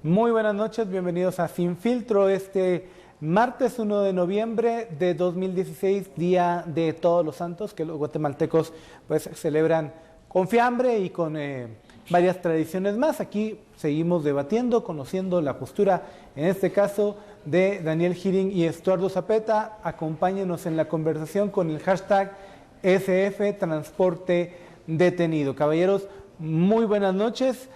Muy buenas noches, bienvenidos a Sin Filtro, este martes 1 de noviembre de 2016, Día de Todos los Santos, que los guatemaltecos pues celebran con fiambre y con varias tradiciones más. Aquí seguimos debatiendo, conociendo la postura, en este caso, de Daniel Giring y Estuardo Zapeta. Acompáñenos en la conversación con el hashtag SF Transporte Detenido. Caballeros, muy buenas noches.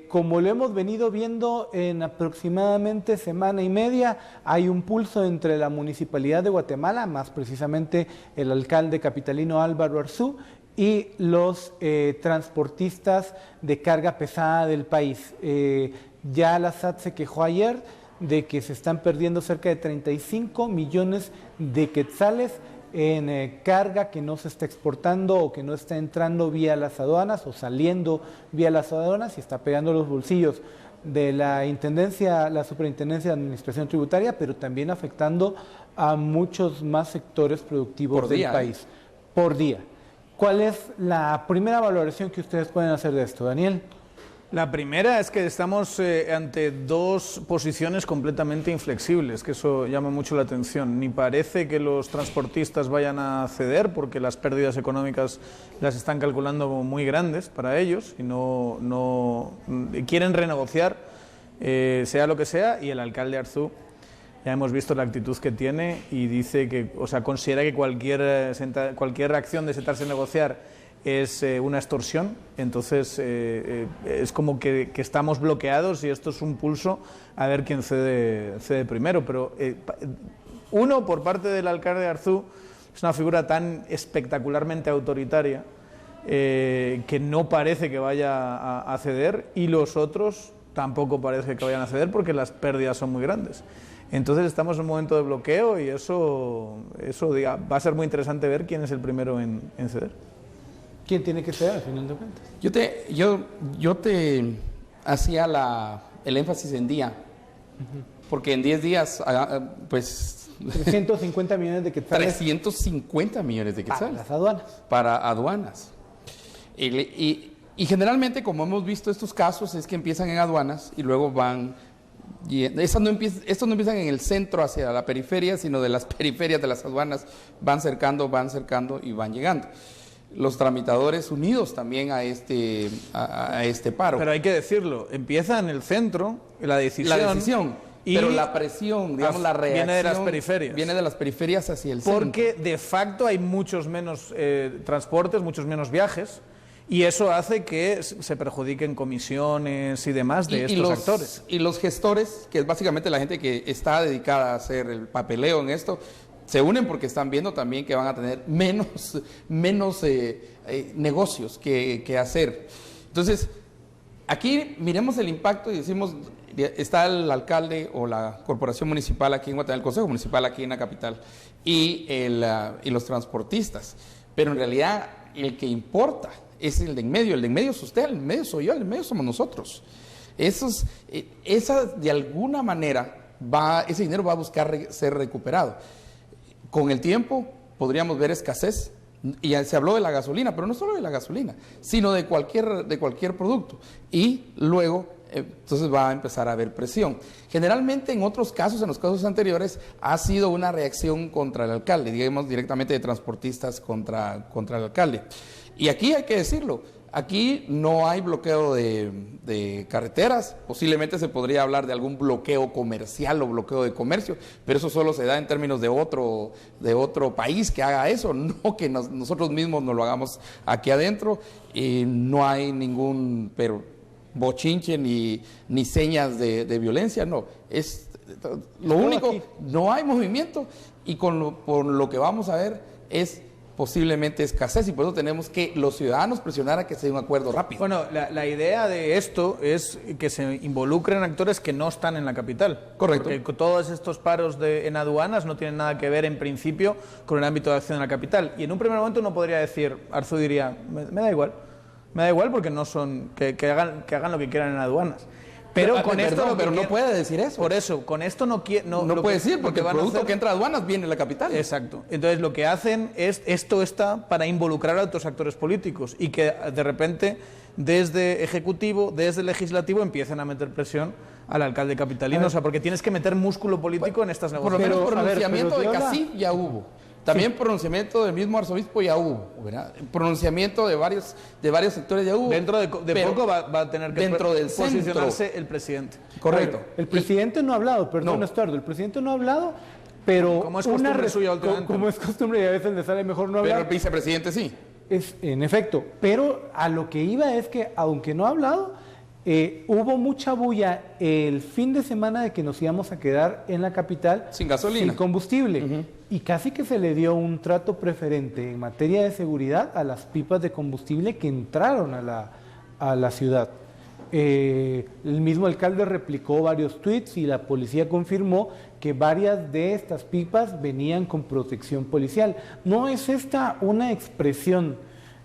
Como lo hemos venido viendo en aproximadamente semana y media, hay un pulso entre la Municipalidad de Guatemala, más precisamente el alcalde capitalino Álvaro Arzú, y los transportistas de carga pesada del país. Ya la SAT se quejó ayer de que se están perdiendo cerca de 35 millones de quetzales en carga que no se está exportando o que no está entrando vía las aduanas o saliendo vía las aduanas y está pegando los bolsillos de la Intendencia, la Superintendencia de Administración Tributaria, pero también afectando a muchos más sectores productivos del país por día. ¿Cuál es la primera valoración que ustedes pueden hacer de esto, Daniel? La primera es que estamos ante dos posiciones completamente inflexibles, que eso llama mucho la atención. Ni parece que los transportistas vayan a ceder, porque las pérdidas económicas las están calculando como muy grandes para ellos y no quieren renegociar, sea lo que sea, y el alcalde Arzú, ya hemos visto la actitud que tiene y dice que, considera que cualquier acción de sentarse a negociar es una extorsión. Entonces es como que estamos bloqueados y esto es un pulso a ver quién cede primero. Pero uno, por parte del alcalde Arzú, es una figura tan espectacularmente autoritaria que no parece que vaya a ceder, y los otros tampoco parece que vayan a ceder porque las pérdidas son muy grandes. Entonces estamos en un momento de bloqueo y eso va a ser muy interesante ver quién es el primero en ceder. ¿Quién tiene que ceder al final de cuentas? Yo te hacía el énfasis en día, porque en 10 días, pues... 350 millones de quetzales. 350 millones de quetzales. Para las aduanas. Para aduanas. Y generalmente, como hemos visto estos casos, es que empiezan en aduanas y luego van... Estos no empiezan en el centro hacia la periferia, sino de las periferias de las aduanas van cercando y van llegando. Los tramitadores unidos también a este paro. Pero hay que decirlo, empieza en el centro, la decisión pero la presión, digamos, la reacción... Viene de las periferias. Viene de las periferias hacia el centro. Porque de facto hay muchos menos transportes, muchos menos viajes, y eso hace que se perjudiquen comisiones y demás de estos actores. Y los gestores, que es básicamente la gente que está dedicada a hacer el papeleo en esto, se unen porque están viendo también que van a tener menos negocios que hacer. Entonces, aquí miremos el impacto y decimos, está el alcalde o la corporación municipal aquí en Guatemala, el consejo municipal aquí en la capital, y los transportistas. Pero en realidad el que importa es el de en medio. El de en medio es usted, el de en medio soy yo, el de en medio somos nosotros. Esa de alguna manera ese dinero va a buscar ser recuperado. Con el tiempo podríamos ver escasez, y ya se habló de la gasolina, pero no solo de la gasolina, sino de cualquier producto. Y luego, entonces va a empezar a haber presión. Generalmente en otros casos, en los casos anteriores, ha sido una reacción contra el alcalde, digamos directamente de transportistas contra el alcalde. Y aquí hay que decirlo, aquí no hay bloqueo de carreteras, posiblemente se podría hablar de algún bloqueo comercial o bloqueo de comercio, pero eso solo se da en términos de otro país que haga eso, no que nosotros mismos nos lo hagamos aquí adentro. Y no hay ningún bochinche ni señas de violencia, no. Es lo único, no hay movimiento, y por lo que vamos a ver es posiblemente escasez, y por eso tenemos que los ciudadanos presionar a que se dé un acuerdo rápido. Bueno, la idea de esto es que se involucren actores que no están en la capital. Correcto. Porque todos estos paros en aduanas no tienen nada que ver en principio con el ámbito de acción de la capital. Y en un primer momento uno podría decir, Arzú diría, me da igual porque no son, que hagan lo que quieran en aduanas. Pero con esto pero no puede decir eso. Por eso, con esto no puede decir, porque el producto que entra a aduanas viene de la capital. Exacto. Entonces lo que hacen es, esto está para involucrar a otros actores políticos y que de repente desde Ejecutivo, desde Legislativo empiecen a meter presión al alcalde capitalino, o sea, porque tienes que meter músculo político en estas negociaciones. Por lo menos pronunciamiento de Casif ya hubo. También pronunciamiento del mismo arzobispo ya hubo, ¿verdad? Pronunciamiento de varios sectores ya hubo. Dentro de poco va a tener que dentro del posicionarse el presidente. Correcto. El presidente no ha hablado, perdón, Estuardo, el presidente no ha hablado, pero como es costumbre suya últimamente. Como es costumbre y a veces le sale mejor no hablar. Pero el vicepresidente sí. En efecto, pero a lo que iba es que, aunque no ha hablado, hubo mucha bulla el fin de semana de que nos íbamos a quedar en la capital sin gasolina, sin combustible, y casi que se le dio un trato preferente en materia de seguridad a las pipas de combustible que entraron a la ciudad. El mismo alcalde replicó varios tweets y la policía confirmó que varias de estas pipas venían con protección policial. ¿No es esta una expresión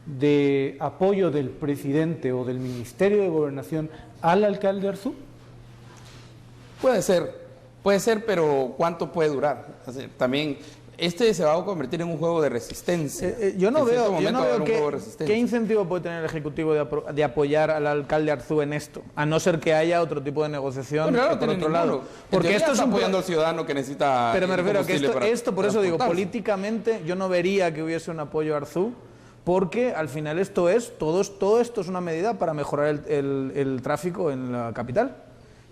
de apoyo del presidente o del Ministerio de Gobernación al alcalde Arzú? Puede ser, pero ¿cuánto puede durar? O sea, también se va a convertir en un juego de resistencia. Yo no veo qué incentivo puede tener el Ejecutivo de apoyar al alcalde Arzú en esto, a no ser que haya otro tipo de negociación por otro lado. Porque esto está apoyando al ciudadano que necesita. Pero me refiero a que esto por eso digo, políticamente yo no vería que hubiese un apoyo a Arzú, porque al final todo esto es una medida para mejorar el tráfico en la capital.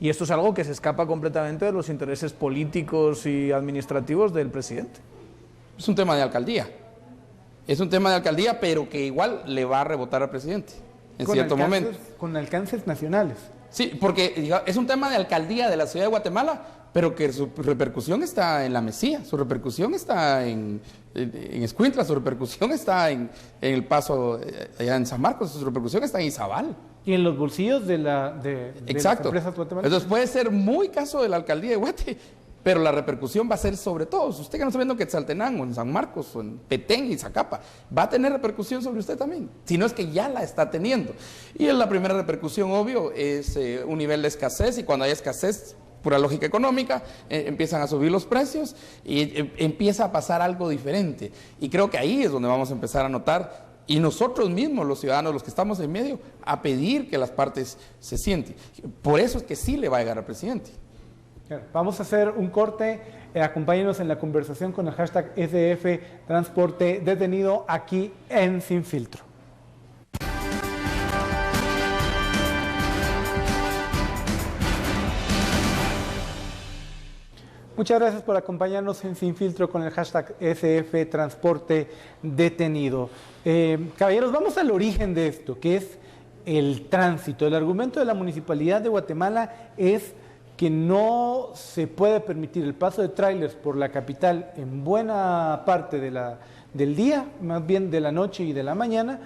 Y esto es algo que se escapa completamente de los intereses políticos y administrativos del presidente. Es un tema de alcaldía. Es un tema de alcaldía, pero que igual le va a rebotar al presidente en cierto momento. Con alcances nacionales. Sí, porque es un tema de alcaldía de la ciudad de Guatemala, pero que su repercusión está en la Mesía, su repercusión está en Escuintla, su repercusión está en El Paso, allá en San Marcos, su repercusión está en Izabal. Y en los bolsillos de las empresas guatemaltecas. Entonces puede ser muy caso de la alcaldía de Guate, pero la repercusión va a ser sobre todos. Usted que no está viendo en Quetzaltenango, en San Marcos, o en Petén y Zacapa, va a tener repercusión sobre usted también, si no es que ya la está teniendo. Y la primera repercusión, obvio, es un nivel de escasez, y cuando hay escasez, pura lógica económica, empiezan a subir los precios y empieza a pasar algo diferente. Y creo que ahí es donde vamos a empezar a notar, y nosotros mismos, los ciudadanos, los que estamos en medio, a pedir que las partes se sienten. Por eso es que sí le va a llegar al presidente. Vamos a hacer un corte, acompáñenos en la conversación con el hashtag SF Transporte Detenido aquí en Sin Filtro. Muchas gracias por acompañarnos en Sin Filtro con el hashtag SF Transporte Detenido. Caballeros, vamos al origen de esto, que es el tránsito. El argumento de la Municipalidad de Guatemala es que no se puede permitir el paso de tráilers por la capital en buena parte del día, más bien de la noche y de la mañana,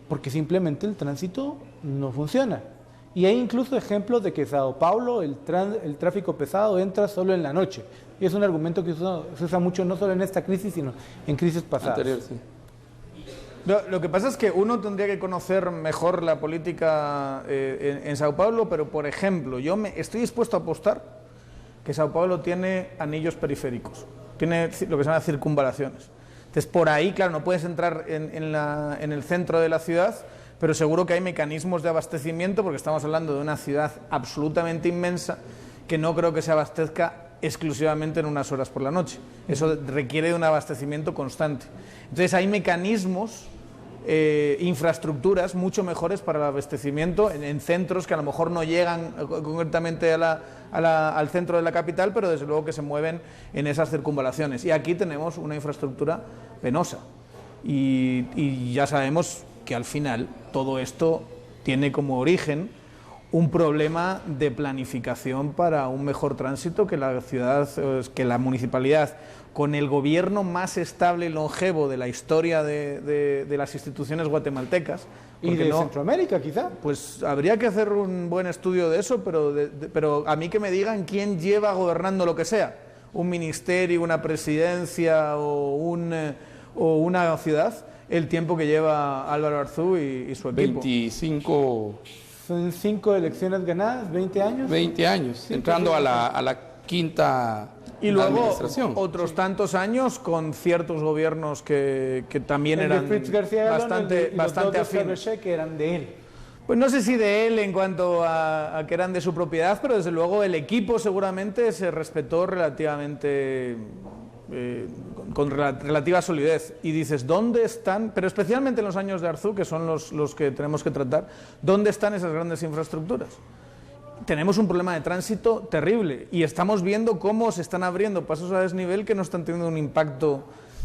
porque simplemente el tránsito no funciona. Y hay incluso ejemplos de que en Sao Paulo el tráfico pesado entra solo en la noche. Y es un argumento que se usa mucho no solo en esta crisis, sino en crisis pasadas. Anterior, sí. Lo que pasa es que uno tendría que conocer mejor la política en Sao Paulo, pero por ejemplo, estoy dispuesto a apostar que Sao Paulo tiene anillos periféricos, tiene lo que se llama circunvalaciones. Entonces por ahí, claro, no puedes entrar en el centro de la ciudad, pero seguro que hay mecanismos de abastecimiento, porque estamos hablando de una ciudad absolutamente inmensa que no creo que se abastezca exclusivamente en unas horas por la noche. Eso requiere de un abastecimiento constante. Entonces hay mecanismos, infraestructuras mucho mejores para el abastecimiento en centros que a lo mejor no llegan concretamente al centro de la capital, pero desde luego que se mueven en esas circunvalaciones. Y aquí tenemos una infraestructura penosa. Y ya sabemos que al final todo esto tiene como origen un problema de planificación para un mejor tránsito que la ciudad, que la municipalidad, con el gobierno más estable y longevo de la historia de las instituciones guatemaltecas. Y de Centroamérica, quizá. Pues habría que hacer un buen estudio de eso, pero a mí que me digan quién lleva gobernando lo que sea, un ministerio, una presidencia o una ciudad, el tiempo que lleva Álvaro Arzú y su equipo. 25 Son 5 elecciones ganadas, 20 años. 20 años, Sí, entrando pues, a la quinta Y luego administración. otros tantos años con ciertos gobiernos que también el de eran Fritz García Galón bastante, y los bastante dos de afines. Fabergé, que eran de él. Pues no sé si de él en cuanto a que eran de su propiedad, pero desde luego el equipo seguramente se respetó relativamente con relativa solidez. Y dices, ¿dónde están? Pero especialmente en los años de Arzú, que son los que tenemos que tratar, ¿dónde están esas grandes infraestructuras? Tenemos un problema de tránsito terrible y estamos viendo cómo se están abriendo pasos a desnivel que no están teniendo un impacto,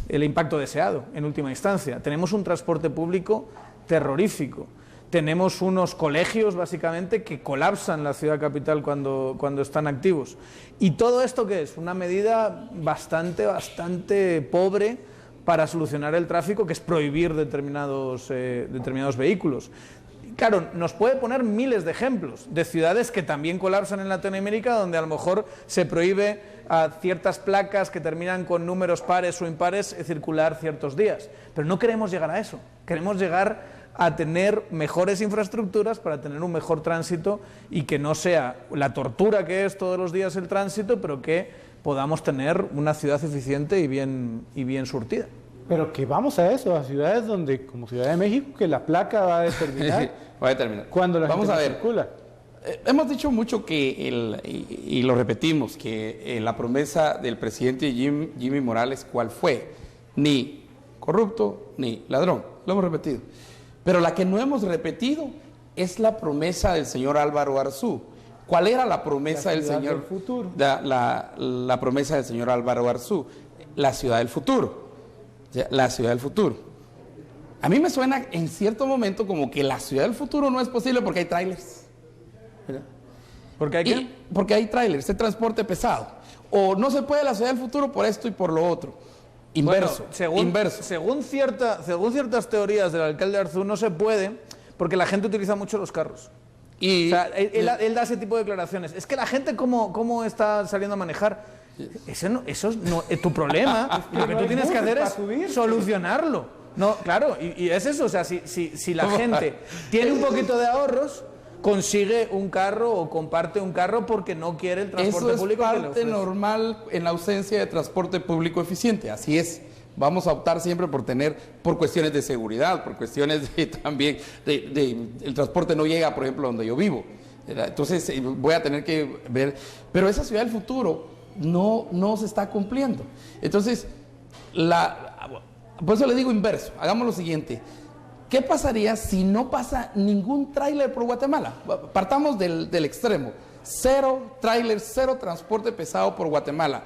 el impacto deseado en última instancia. Tenemos un transporte público terrorífico. Tenemos unos colegios, básicamente, que colapsan la ciudad capital cuando están activos. ¿Y todo esto qué es? Una medida bastante pobre para solucionar el tráfico, que es prohibir determinados vehículos. Claro, nos puede poner miles de ejemplos de ciudades que también colapsan en Latinoamérica, donde a lo mejor se prohíbe a ciertas placas que terminan con números pares o impares circular ciertos días. Pero no queremos llegar a eso. Queremos llegar a tener mejores infraestructuras para tener un mejor tránsito y que no sea la tortura que es todos los días el tránsito, pero que podamos tener una ciudad eficiente y bien surtida. Pero que vamos a eso, a ciudades donde, como Ciudad de México, que la placa va a determinar, Va a determinar. cuando la Vamos gente a no ver. circula. Hemos dicho mucho que, y lo repetimos, que la promesa del presidente Jimmy Morales, ¿cuál fue? Ni corrupto, ni ladrón. Lo hemos repetido. Pero la que no hemos repetido es la promesa del señor Álvaro Arzú. ¿Cuál era la promesa del ciudad señor? del futuro. La promesa del señor Álvaro Arzú. La ciudad del futuro. O sea, la ciudad del futuro. A mí me suena en cierto momento como que la ciudad del futuro no es posible porque hay trailers. ¿Verdad? ¿Por qué hay qué? Porque hay trailers, hay transporte pesado. O no se puede la ciudad del futuro por esto y por lo otro. Inverso. Bueno, inverso. Según ciertas teorías del alcalde Arzú, no se puede porque la gente utiliza mucho los carros. Y, O sea, él da ese tipo de declaraciones. Es que la gente, ¿cómo está saliendo a manejar? Eso no es tu problema. Lo que tú tienes que hacer es solucionarlo. No, claro, y es eso. O sea, si la gente tiene un poquito de ahorros, consigue un carro o comparte un carro porque no quiere el transporte público. Eso es parte normal en la ausencia de transporte público eficiente. Así es. Vamos a optar siempre por cuestiones de seguridad, por cuestiones también el transporte no llega, por ejemplo, donde yo vivo. Entonces voy a tener que ver. Pero esa ciudad del futuro no se está cumpliendo. Entonces, por eso le digo inverso. Hagamos lo siguiente. ¿Qué pasaría si no pasa ningún tráiler por Guatemala? Partamos del extremo. 0 tráiler, 0 transporte pesado por Guatemala.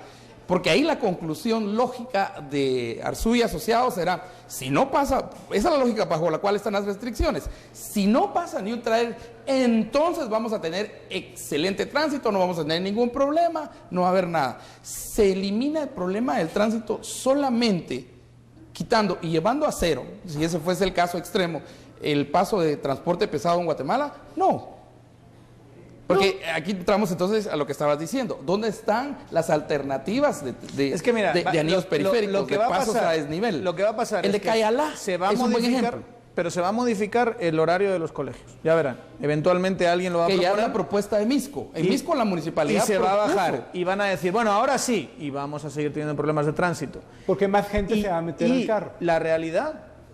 Porque ahí la conclusión lógica de Arzú y asociados será, si no pasa, esa es la lógica bajo la cual están las restricciones, si no pasa ni un tráiler, entonces vamos a tener excelente tránsito, no vamos a tener ningún problema, no va a haber nada. Se elimina el problema del tránsito solamente quitando y llevando a 0, si ese fuese el caso extremo, el paso de transporte pesado en Guatemala, no. Porque aquí entramos entonces a lo que estabas diciendo. ¿Dónde están las alternativas de anillos periféricos, de pasos a desnivel? Lo que va a pasar el de Cayalá se va a es un buen modificar, ejemplo. pero se va a modificar el horario de los colegios. Ya verán. Eventualmente alguien lo va a Que proponer. ya es la propuesta de Misco. En Misco la municipalidad y se va a propuso. bajar. Y van a decir, bueno, ahora sí. Y vamos a seguir teniendo problemas de tránsito. Porque más gente se va a meter al carro.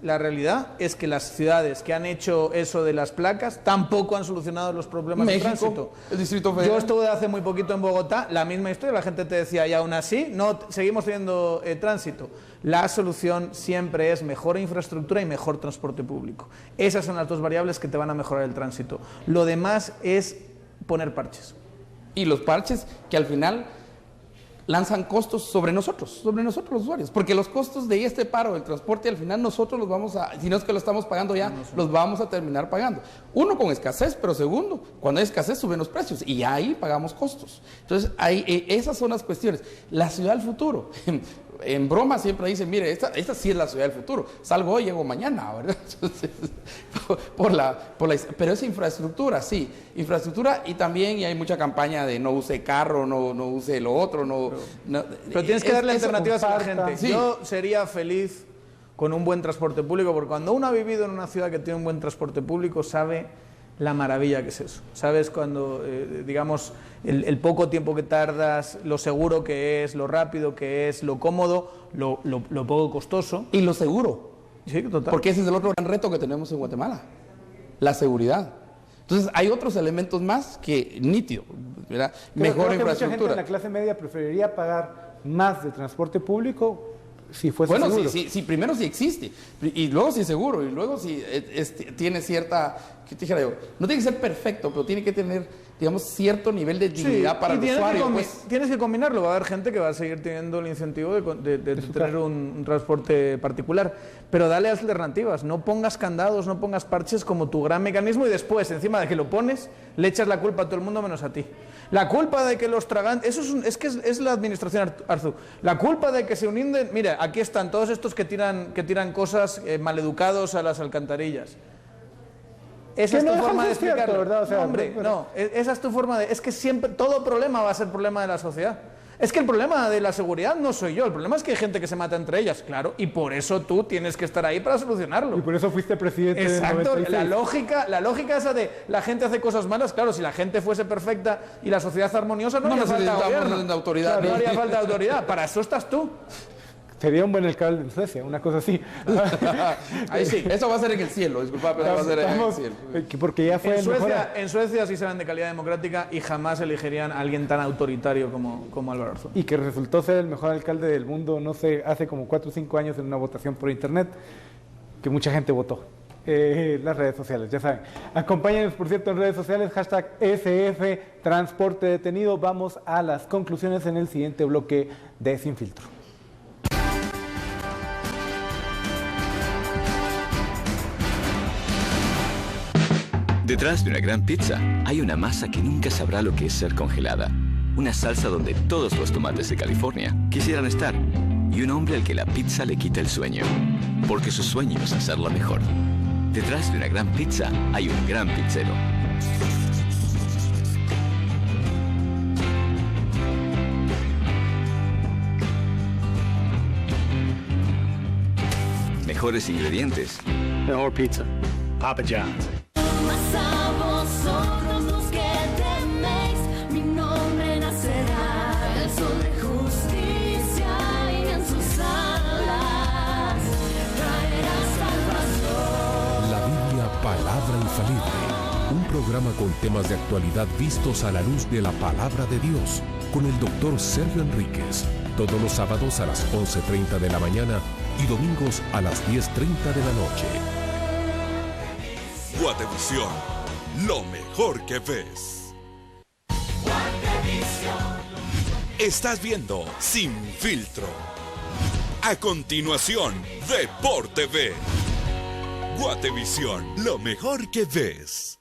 La realidad es que las ciudades que han hecho eso de las placas tampoco han solucionado los problemas México, de tránsito. el Distrito Federal. Yo estuve hace muy poquito en Bogotá, la misma historia, la gente te decía, y aún así seguimos teniendo tránsito. La solución siempre es mejor infraestructura y mejor transporte público. Esas son las dos variables que te van a mejorar el tránsito. Lo demás es poner parches. Y los parches que al final lanzan costos sobre nosotros los usuarios, porque los costos de este paro del transporte al final nosotros los vamos a, si no es que lo estamos pagando ya, los vamos a terminar pagando. Uno, con escasez, pero segundo, cuando hay escasez suben los precios y ahí pagamos costos. Entonces, esas son las cuestiones. La ciudad del futuro. En broma siempre dicen, mire, esta sí es la ciudad del futuro. Salgo hoy, llego mañana, ¿verdad? Entonces, pero es infraestructura, sí. Infraestructura y también y hay mucha campaña de no use carro, no use lo otro. Pero tienes que darle alternativas a la comparta. gente. Sí. Yo sería feliz con un buen transporte público, porque cuando uno ha vivido en una ciudad que tiene un buen transporte público, sabe la maravilla que es eso. ¿Sabes? Cuando, digamos, el poco tiempo que tardas, lo seguro que es, lo rápido que es, lo cómodo, lo poco costoso. Y lo seguro. Sí, total. Porque ese es el otro gran reto que tenemos en Guatemala, la seguridad. Entonces hay otros elementos más que nítido, ¿verdad? Mejor infraestructura. Mucha gente en la clase media preferiría pagar más de transporte público si fuese seguro. Bueno, sí, primero si existe, y luego si seguro, y luego si tiene cierta, ¿qué te dijera yo? No tiene que ser perfecto, pero tiene que tener, digamos, cierto nivel de dignidad para el usuario. Tienes que combinarlo, va a haber gente que va a seguir teniendo el incentivo de tener un transporte particular, pero dale alternativas, no pongas candados, no pongas parches como tu gran mecanismo y después, encima de que lo pones, le echas la culpa a todo el mundo menos a ti. La culpa de que los tragantes, eso es la administración Arzú, la culpa de que se uninden, mira, aquí están todos estos que tiran cosas maleducados a las alcantarillas. Esa es tu forma de explicarlo, ¿verdad? O sea, no, hombre, no, esa es tu forma de... Es que siempre, todo problema va a ser problema de la sociedad. Es que el problema de la seguridad no soy yo, el problema es que hay gente que se mata entre ellas, claro, y por eso tú tienes que estar ahí para solucionarlo. Y por eso fuiste presidente. Exacto, la lógica esa de la gente hace cosas malas, claro, si la gente fuese perfecta y la sociedad armoniosa, no haría falta gobierno. Autoridad. Claro, no haría falta autoridad, para eso estás tú. Sería un buen alcalde en Suecia, una cosa así. Ahí sí, eso va a ser en el cielo, disculpa, pero va a ser en el cielo. Porque ya fue en Suecia sí se van de calidad democrática y jamás elegirían a alguien tan autoritario como Álvaro Arzú. Y que resultó ser el mejor alcalde del mundo, no sé, hace como 4 o 5 años en una votación por internet, que mucha gente votó. Las redes sociales, ya saben. Acompáñenos, por cierto, en redes sociales, hashtag SF Transporte Detenido. Vamos a las conclusiones en el siguiente bloque de Sin Filtro. Detrás de una gran pizza hay una masa que nunca sabrá lo que es ser congelada. Una salsa donde todos los tomates de California quisieran estar. Y un hombre al que la pizza le quita el sueño. Porque su sueño es hacerla mejor. Detrás de una gran pizza hay un gran pizzero. Mejores ingredientes. Mejor pizza. Papa John's. Mas a vosotros los que teméis, mi nombre nacerá, el sol de justicia y en sus alas traerá salvación. La Biblia, palabra infalible. Un programa con temas de actualidad vistos a la luz de la palabra de Dios, con el doctor Sergio Enríquez, todos los sábados a las 11:30 de la mañana y domingos a las 10:30 de la noche. Guatevisión, lo mejor que ves. Estás viendo Sin Filtro. A continuación, Deporte V. Guatevisión, lo mejor que ves.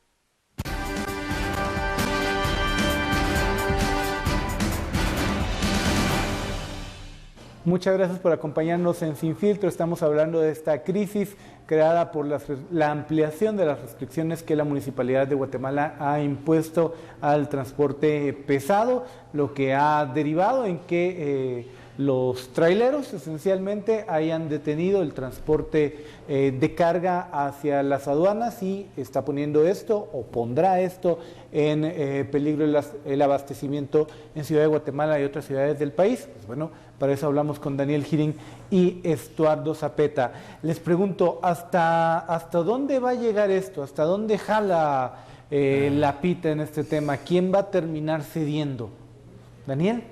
Muchas gracias por acompañarnos en Sin Filtro. Estamos hablando de esta crisis creada por la ampliación de las restricciones que la Municipalidad de Guatemala ha impuesto al transporte pesado, lo que ha derivado en que los traileros esencialmente hayan detenido el transporte de carga hacia las aduanas y está poniendo esto o pondrá esto en peligro el abastecimiento en Ciudad de Guatemala y otras ciudades del país. Pues bueno, para eso hablamos con Daniel Girín y Estuardo Zapeta. Les pregunto, ¿hasta dónde va a llegar esto? ¿Hasta dónde jala la pita en este tema? ¿Quién va a terminar cediendo? ¿Daniel?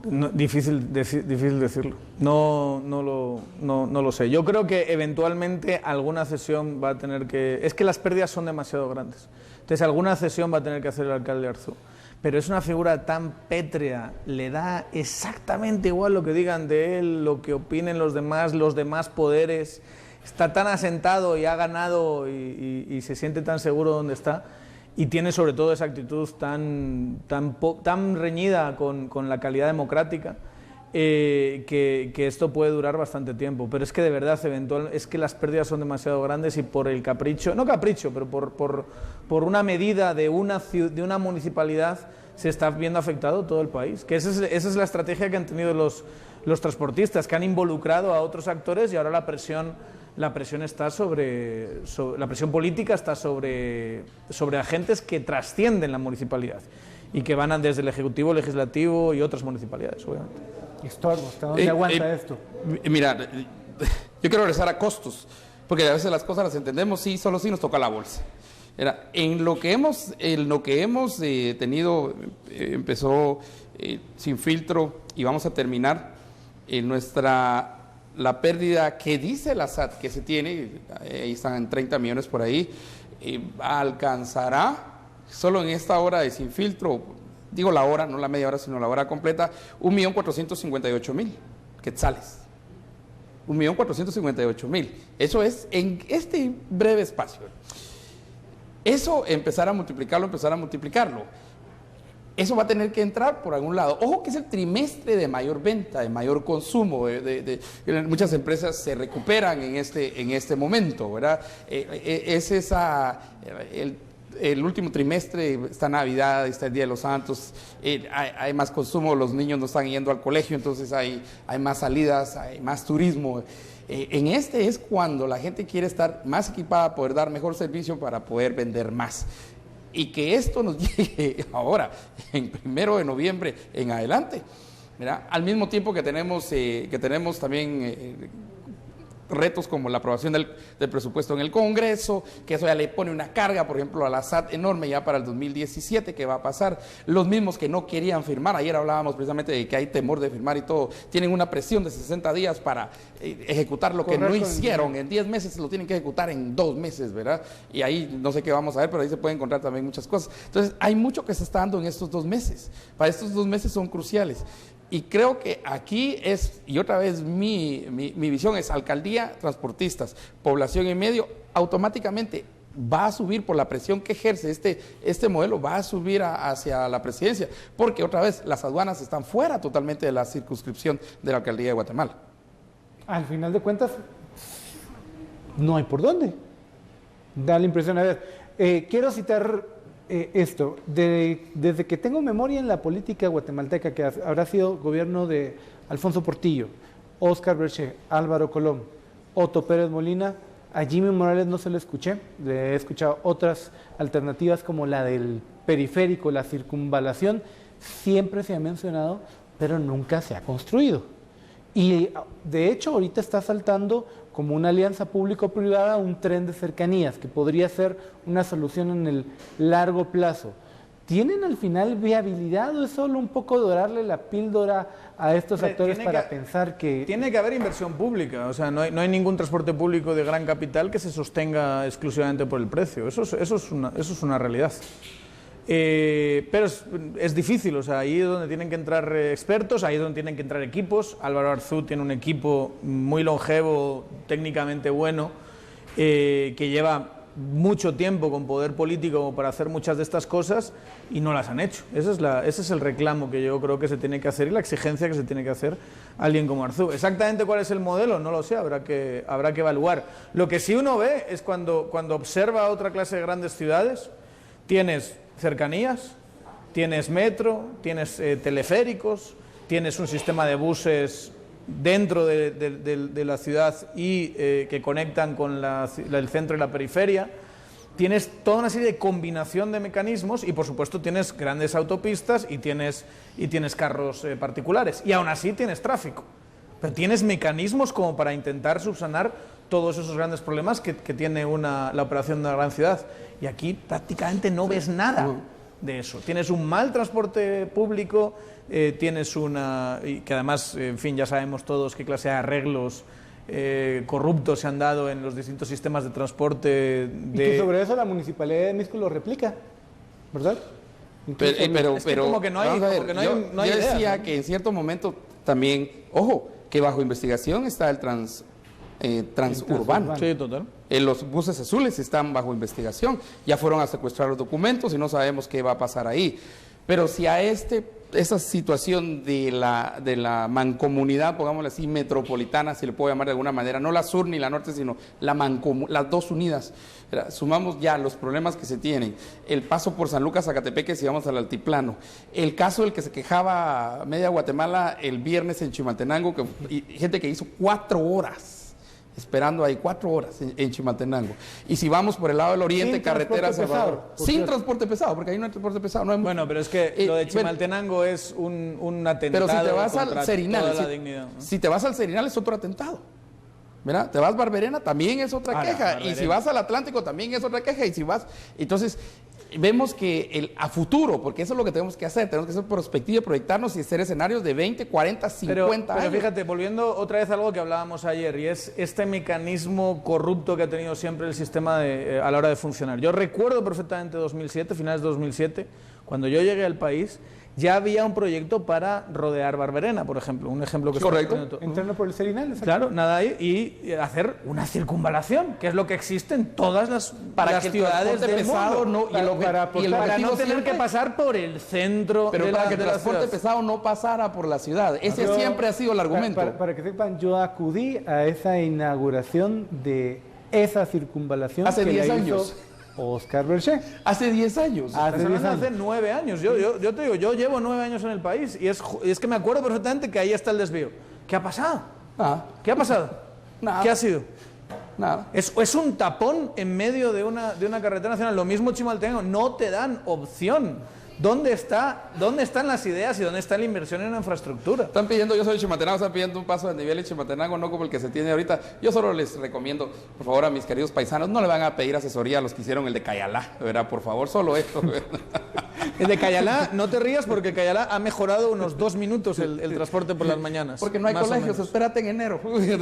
No, difícil decirlo. No lo sé. Yo creo que eventualmente alguna cesión va a tener que... Es que las pérdidas son demasiado grandes. Entonces alguna cesión va a tener que hacer el alcalde Arzú. Pero es una figura tan pétrea, le da exactamente igual lo que digan de él, lo que opinen los demás poderes. Está tan asentado y ha ganado y se siente tan seguro donde está. Y tiene sobre todo esa actitud tan reñida con la calidad democrática que esto puede durar bastante tiempo. Pero es que de verdad es que las pérdidas son demasiado grandes y por el capricho, no capricho, pero por una medida de una municipalidad se está viendo afectado todo el país. Que esa es la estrategia que han tenido los transportistas, que han involucrado a otros actores y ahora la presión la presión está la presión política está sobre agentes que trascienden la municipalidad y que van desde el Ejecutivo, Legislativo y otras municipalidades, obviamente. Estorbo, ¿hasta dónde aguanta esto? Mira, yo quiero regresar a costos, porque a veces las cosas las entendemos, sí, solo sí nos toca la bolsa. En lo que hemos tenido, empezó Sin Filtro y vamos a terminar la pérdida que dice la SAT que se tiene, ahí están en 30 millones por ahí, alcanzará solo en esta hora de Sin Filtro, digo la hora, no la media hora, sino la hora completa, 1.458.000 quetzales. 1.458.000. Eso es en este breve espacio. Eso empezar a multiplicarlo. Eso va a tener que entrar por algún lado. Ojo que es el trimestre de mayor venta, de mayor consumo. Muchas empresas se recuperan en este momento, ¿verdad? El último trimestre, está Navidad, está el Día de los Santos, hay más consumo, los niños no están yendo al colegio, entonces hay más salidas, hay más turismo. Es cuando la gente quiere estar más equipada, poder dar mejor servicio para poder vender más. Y que esto nos llegue ahora, en 1 de noviembre en adelante, ¿verdad? Al mismo tiempo que tenemos también retos como la aprobación del presupuesto en el Congreso, que eso ya le pone una carga, por ejemplo, a la SAT enorme ya para el 2017, que va a pasar. Los mismos que no querían firmar, ayer hablábamos precisamente de que hay temor de firmar y todo, tienen una presión de 60 días para ejecutar lo que no hicieron en 10 meses, lo tienen que ejecutar en 2 meses, ¿verdad? Y ahí no sé qué vamos a ver, pero ahí se pueden encontrar también muchas cosas. Entonces, hay mucho que se está dando en estos 2 meses. Para estos 2 meses son cruciales. Y creo que aquí y otra vez mi visión es alcaldía, transportistas, población y medio, automáticamente va a subir por la presión que ejerce este modelo, va a subir hacia la presidencia, porque otra vez las aduanas están fuera totalmente de la circunscripción de la alcaldía de Guatemala. Al final de cuentas, no hay por dónde. Da la impresión, a ver, quiero citar esto, desde que tengo memoria en la política guatemalteca, que habrá sido gobierno de Alfonso Portillo, Óscar Berché, Álvaro Colón, Otto Pérez Molina, a Jimmy Morales no se lo escuché, le he escuchado otras alternativas como la del periférico, la circunvalación, siempre se ha mencionado, pero nunca se ha construido. Y de hecho ahorita está saltando como una alianza público-privada un tren de cercanías, que podría ser una solución en el largo plazo. ¿Tienen al final viabilidad o es solo un poco dorarle la píldora a estos actores para pensar que...? Tiene que haber inversión pública, o sea, no hay ningún transporte público de gran capital que se sostenga exclusivamente por el precio, eso es una realidad. Pero es difícil, o sea, ahí es donde tienen que entrar expertos, ahí es donde tienen que entrar equipos. Álvaro Arzú tiene un equipo muy longevo, técnicamente bueno, que lleva mucho tiempo con poder político para hacer muchas de estas cosas y no las han hecho. Ese es el reclamo que yo creo que se tiene que hacer y la exigencia que se tiene que hacer alguien como Arzú. Exactamente cuál es el modelo, no lo sé, habrá que evaluar. Lo que sí uno ve es cuando observa otra clase de grandes ciudades, tienes cercanías, tienes metro, tienes teleféricos, tienes un sistema de buses dentro de la ciudad y que conectan con el centro y la periferia, tienes toda una serie de combinación de mecanismos y por supuesto tienes grandes autopistas y tienes carros particulares y aún así tienes tráfico, pero tienes mecanismos como para intentar subsanar todos esos grandes problemas que tiene la operación de una gran ciudad. Y aquí prácticamente no ves nada de eso. Tienes un mal transporte público, y que además, en fin, ya sabemos todos qué clase de arreglos corruptos se han dado en los distintos sistemas de transporte. Y que sobre eso la Municipalidad de Misco lo replica, ¿verdad? Pero como que no hay, yo decía que en cierto momento también, ojo, que bajo investigación está el transurbano. Sí, total. Los buses azules están bajo investigación, ya fueron a secuestrar los documentos y no sabemos qué va a pasar ahí. Pero si a esa situación de la mancomunidad, pongámosle así, metropolitana, si le puedo llamar de alguna manera, no la sur ni la norte, sino las dos unidas, sumamos ya los problemas que se tienen, el paso por San Lucas, Zacatepeque, si vamos al altiplano, el caso del que se quejaba Media Guatemala el viernes en Chimaltenango, gente que hizo 4 horas esperando ahí 4 horas en Chimaltenango. Y si vamos por el lado del oriente, Sin carretera transporte Salvador, pesado, por sin cierto. transporte pesado, porque ahí no hay transporte pesado. No hay Bueno, pero es que lo de Chimaltenango es un atentado pero si te vas contra al Serinal, toda la dignidad, ¿no? si te vas al Serinal es otro atentado. ¿Verdad? Te vas Barberena, también es otra queja. Barberena. Y si vas al Atlántico, también es otra queja. Y si vas, entonces vemos que a futuro, porque eso es lo que tenemos que hacer hacer perspectiva, proyectarnos y hacer escenarios de 20, 40, 50 años. Pero fíjate, volviendo otra vez a algo que hablábamos ayer, y es este mecanismo corrupto que ha tenido siempre el sistema a la hora de funcionar. Yo recuerdo perfectamente 2007, finales de 2007, cuando yo llegué al país, ya había un proyecto para rodear Barberena, por ejemplo, un ejemplo que Correcto. Entrando por el Serinal. exacto. Claro, nada ahí, y hacer una circunvalación, que es lo que existe en todas las que el ciudades transporte del pesado mundo. para no tener que pasar por el centro pero de para la, que el de la transporte ciudad. pesado no pasara por la ciudad. Ese Yo- siempre ha sido el argumento. Para que sepan, yo acudí a esa inauguración de esa circunvalación Hace que 10 la años. hizo Oscar Berché. Hace 10 años. Hace Estás 10 hablando años. hace 9 años. Yo te digo, yo llevo 9 años en el país y es que me acuerdo perfectamente que ahí está el desvío. ¿Qué ha pasado? Nada, ¿Qué ha pasado? Nada. ¿Qué ha sido? nada. Es un tapón en medio de una carretera nacional. Lo mismo Chimaltenango, no te dan opción. ¿Dónde están las ideas y dónde está la inversión en la infraestructura? Están pidiendo, yo soy de Chimaltenango, están pidiendo un paso de nivel en Chimaltenango, no como el que se tiene ahorita. Yo solo les recomiendo, por favor, a mis queridos paisanos, no le van a pedir asesoría a los que hicieron el de Cayalá, ¿verdad? Por favor, solo esto. El de Cayalá, no te rías porque Cayalá ha mejorado unos 2 minutos el transporte por las mañanas. Porque no hay más o colegios, menos. espérate en enero.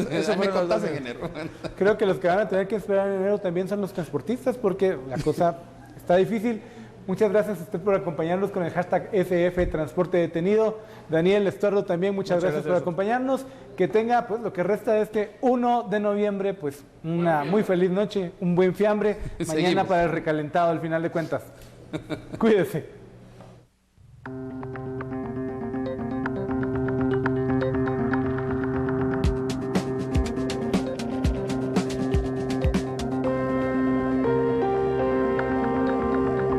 Eso me fueron contás los en enero. Creo que los que van a tener que esperar en enero también son los transportistas porque la cosa está difícil. Muchas gracias a usted por acompañarnos con el hashtag SF Transporte Detenido. Daniel Estuardo también, muchas gracias por acompañarnos. Que tenga pues lo que resta de este 1 de noviembre, pues una muy feliz noche, un buen fiambre. Mañana Seguimos. para el recalentado al final de cuentas. Cuídese.